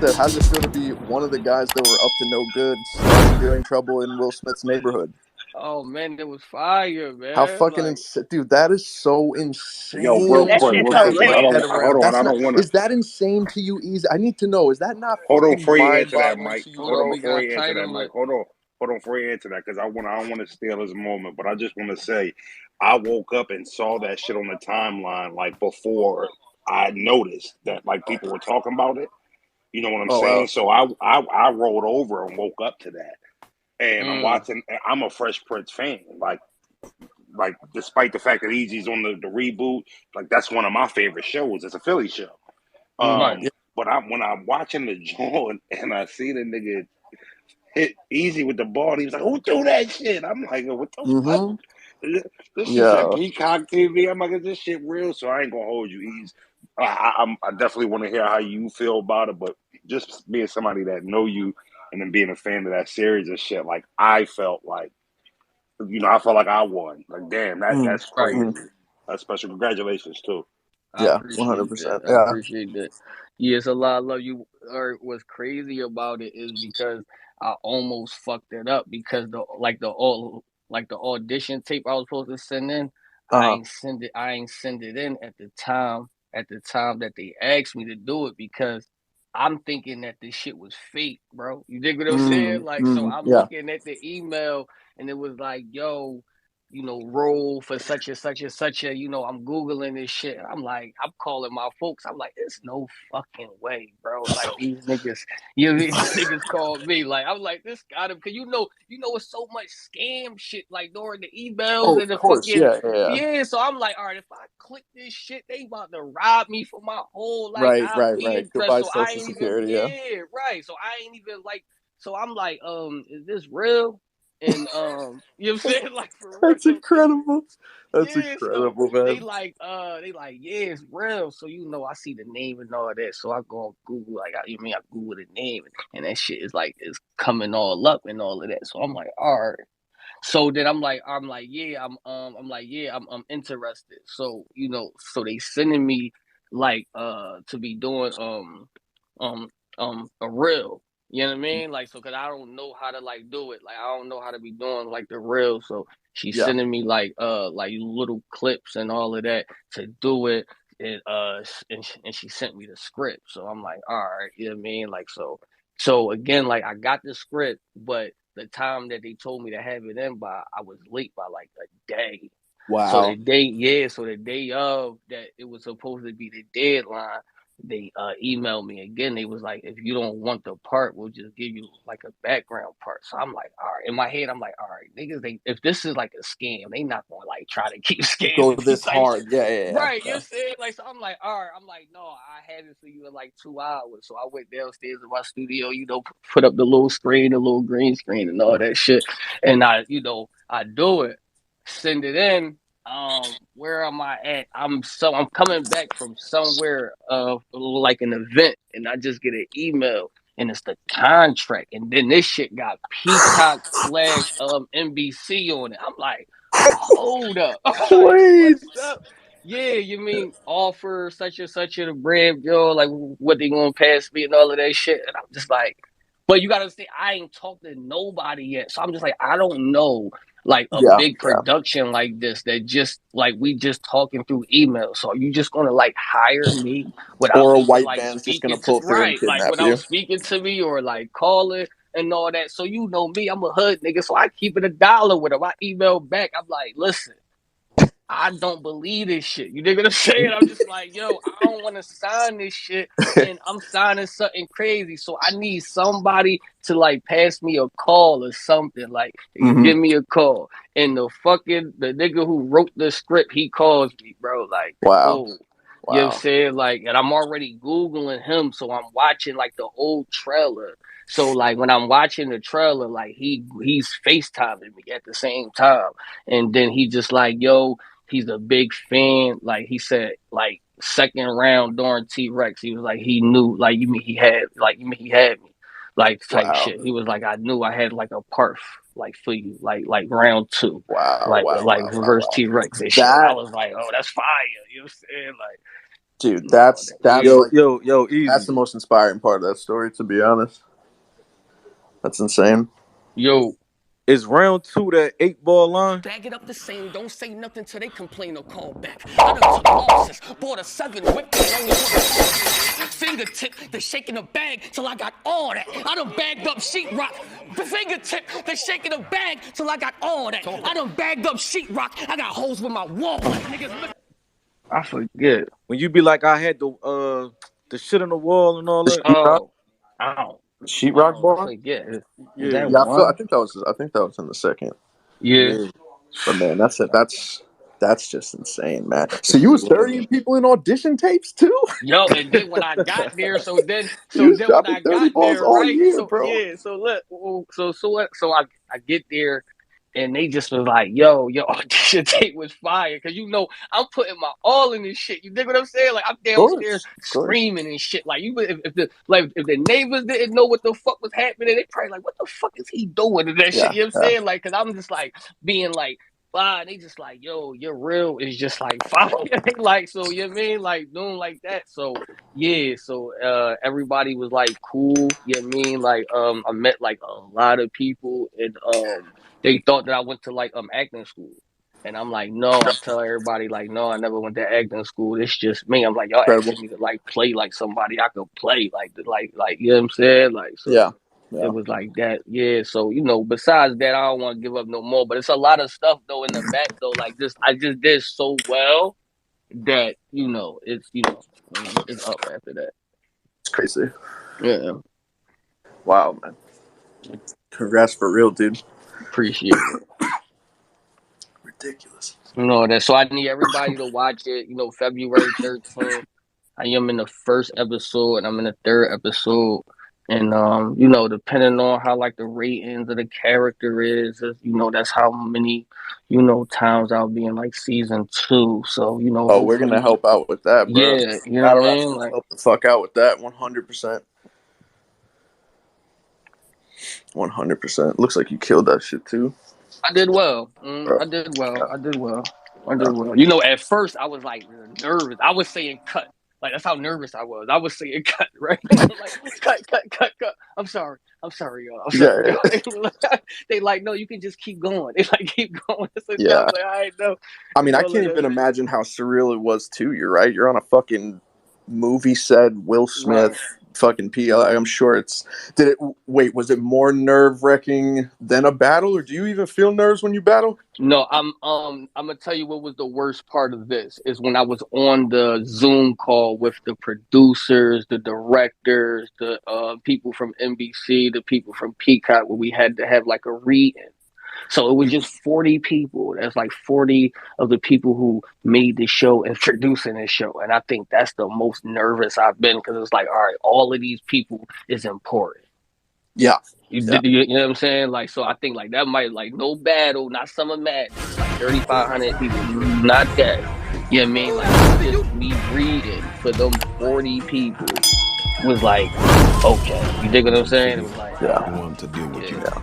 said, how does it feel to be one of the guys that were up to no good starting doing trouble in Will Smith's neighborhood? Oh man, it was fire, How man. fucking Like, insane, dude! That is so Yo, insane real That to quick, shit's real wrap quick, because my I head don't, hilarious. hold around. on, That's I not. don't want to. Is that insane to you, Easy? I need to know. Is that not Hold on fucking before you answer that, mind-boggling Mike. to hold you, Hold on, on bro? we before got you answer that, title Mike. it. Hold on before you answer that, because I don't want to steal his moment, but I just want to say, I woke up and saw that shit on the timeline like before I noticed that like people were talking about it. You know what I'm Oh saying? wow. So I rolled over and woke up to that, and I'm Mm, watching. I'm a Fresh Prince fan, like despite the fact that Easy's on the reboot, like that's one of my favorite shows. It's a Philly show. Mm, right. Um, but when I'm watching the joint and I see the nigga hit Easy with the ball, he was like, "Who threw that shit?" I'm like, "What the fuck?" mm-hmm. This shit's at Yeah. Peacock TV. I'm like, "Is this shit real?" So I ain't gonna hold you, Easy. I definitely want to hear how you feel about it, but just being somebody that know you and then being a fan of that series and shit, like I felt like, I felt like I won. Like, damn, Mm, that's Right. crazy. mm. That's special. Congratulations too. I Yeah. 100%. appreciate that. I Yeah. appreciate that. Yes, a lot of love you. Or what's crazy about it is because I almost fucked it up because the audition tape I was supposed to send in, Uh-huh. I ain't send it in at the time that they asked me to do it because I'm thinking that this shit was fake, bro. You dig what I'm saying? Mm, Like, so mm. I'm Yeah. looking at the email and it was like, yo, role for such and such and such a, I'm Googling this shit. I'm like, I'm calling my folks. I'm like, there's no fucking way, bro. Like these niggas, these niggas called me. Like, I'm like, this got him. Cause it's so much scam shit, like during the emails Oh, and of the course. fucking, Yeah. Yeah. Yeah. yeah. So I'm like, all right, if I click this shit, they about to rob me for my whole, like, Right. Right. IP Right. address. Goodbye, So I Social ain't even, Security. Yeah. yeah, right. So I ain't even like, so I'm like, is this real? And you know what I'm saying? Like for real. That's So incredible. That's yeah, so incredible, man. yeah, it's real. So I see the name and all that. So I go on Google, like I Google the name and that shit is like it's coming all up and all of that. So I'm like, all right. So then I'm interested. So so they sending me like to be doing um a reel. You know what I mean? Like so, cause I don't know how to like do it. Like I don't know how to be doing like the reel. So she's Yeah. sending me like little clips and all of that to do it. And she sent me the script. So I'm like, all right, you know what I mean? Like so again, like I got the script, but the time that they told me to have it in by, I was late by like a day. Wow. So the day of that it was supposed to be the deadline, they emailed me again. They was like, if you don't want the part, we'll just give you like a background part. So I'm like, all right. In my head, I'm like, all right, niggas, if this is like a scam, they not gonna like try to keep Go scamming me this type hard. shit. Yeah. Yeah. Yeah. Right, Yeah. you're saying like so. I'm like, all right. I'm like, no, I had it for you in like 2 hours. So I went downstairs in my studio, put up the little screen, the little green screen, and all that shit. And I do it, send it in. Where am I at? I'm coming back from somewhere like an event, and I just get an email, and it's the contract, and then this shit got Peacock slash NBC on it. I'm like, hold up, I'm like, Wait. what's up? Yeah, you mean offer such and such a bread, yo? Like what they gonna pass me and all of that shit? And I'm just like, but you gotta say I ain't talked to nobody yet, so I'm just like I don't know like a Yeah. big Yeah. production like this that just like we just talking through email. So are you just gonna like hire me without Or a even white like van's just gonna speaking to pull through and right, like kidnap without you. speaking to me or like calling and all that. So you know me, I'm a hood nigga, so I keep it $1 with him. I email back, I'm like, listen, I don't believe this shit. You dig what I'm saying? I'm just like, yo, I don't want to sign this shit, and I'm signing something crazy. So I need somebody to like pass me a call or something. Like, you Hmm. give me a call, and the nigga who wrote the script, he calls me, bro. Like, Wow. oh. You know what I'm Wow. saying? Like, and I'm already Googling him, so I'm watching like the old trailer. So like when I'm watching the trailer, like he's FaceTiming me at the same time. And then he just like, yo, he's a big fan. Like he said, like second round during T Rex, he was like he knew, like you mean he had me, like type Wow. shit. He was like I knew I had like a part like for you, like round two, Wow. Wow. like Wow. Wow. reverse Wow. T Rex and shit. And I That was like, oh, that's fire. You know what I'm saying? Like Dude, No, that's Yo, like yo, easy. that's the most inspiring part of that story, to be honest. That's insane. yo. Is round 2 that 8-ball line? Bag it up the same, don't say nothing till they complain or call back. I done took losses, bought a 7, whipped it, only bought a fingertip, the shaking the bag till I got all that. I done bagged up sheetrock, the fingertip, the shaking the bag till I got all that. I done bagged up sheetrock, I got holes with my wall. I forget. When you be like, I had the shit on the wall and all that. Oh, ow. Sheetrock I bar. forget. Is Yeah, that Yeah, I one? think that was in the second. Yeah. yeah. But man, that's just insane, man. So you was burying people in audition tapes too? Yo, and then when I got there, so then You was when dropping I 30 got balls there, all right? year, So bro. yeah, so look, so I get there, and they just was like, yo, your audition tape was fire, cause I'm putting my all in this shit. You dig what I'm saying? Like I'm downstairs Of course. screaming and shit. Like if the neighbors didn't know what the fuck was happening, they probably like, what the fuck is he doing and that shit? You know what I'm saying? Like, cause I'm just like being like. Wow, they just like, yo, your real is just like fire. Like, so you know what I mean? Like doing like that. So yeah, so everybody was like cool, you know what I mean? Like I met like a lot of people, and they thought that I went to like acting school. And I'm like, no, I tell everybody like, no, I never went to acting school. It's just me. I'm like, y'all Incredible. asking me to like play like somebody I could play, like you know what I'm saying? Like so Yeah. it was like that, yeah. So besides that, I don't want to give up no more. But it's a lot of stuff though in the back though. Like I just did so well that it's up after that. It's crazy. Yeah, Wow, man. Congrats for real, dude. appreciate it. Ridiculous. That. So I need everybody to watch it. February 13th. I am in the first episode and I'm in the third episode. And depending on how like the ratings of the character is, that's how many, times I'll be in like season 2. So, Oh, we're gonna help out with that, bro. yeah, you know what I mean? Like help the fuck out with that 100%. 100%. Looks like you killed that shit too. I did well. I did well. At first I was like nervous. I was saying cut. Like that's how nervous I was. I was saying cut, right? I'm like cut. I'm sorry, y'all. I'm sorry. Yeah. They like, no, you can just keep going. They like keep going. So Yeah. I was like, I know. I mean, I can't even imagine how surreal it was too. You're right. You're on a fucking movie set. Will Smith, fucking Peacock. I'm sure was it more nerve-wracking than a battle, or do you even feel nerves when you battle? No, I'm gonna tell you what was the worst part of this is when I was on the Zoom call with the producers, the directors, the people from NBC, the people from Peacock, where we had to have like a reading. So it was just 40 people. That's like 40 of the people who made the show and producing the show. And I think that's the most nervous I've been because it's like, all right, all of these people is important. Yeah. You know what I'm saying? Like, so I think like that might like no battle, not Summer Madness, like 3,500 people, not that. You know what I mean? Like just me reading for them 40 people was like, okay. You dig what I'm saying? It was like, I want to deal with you. Yeah.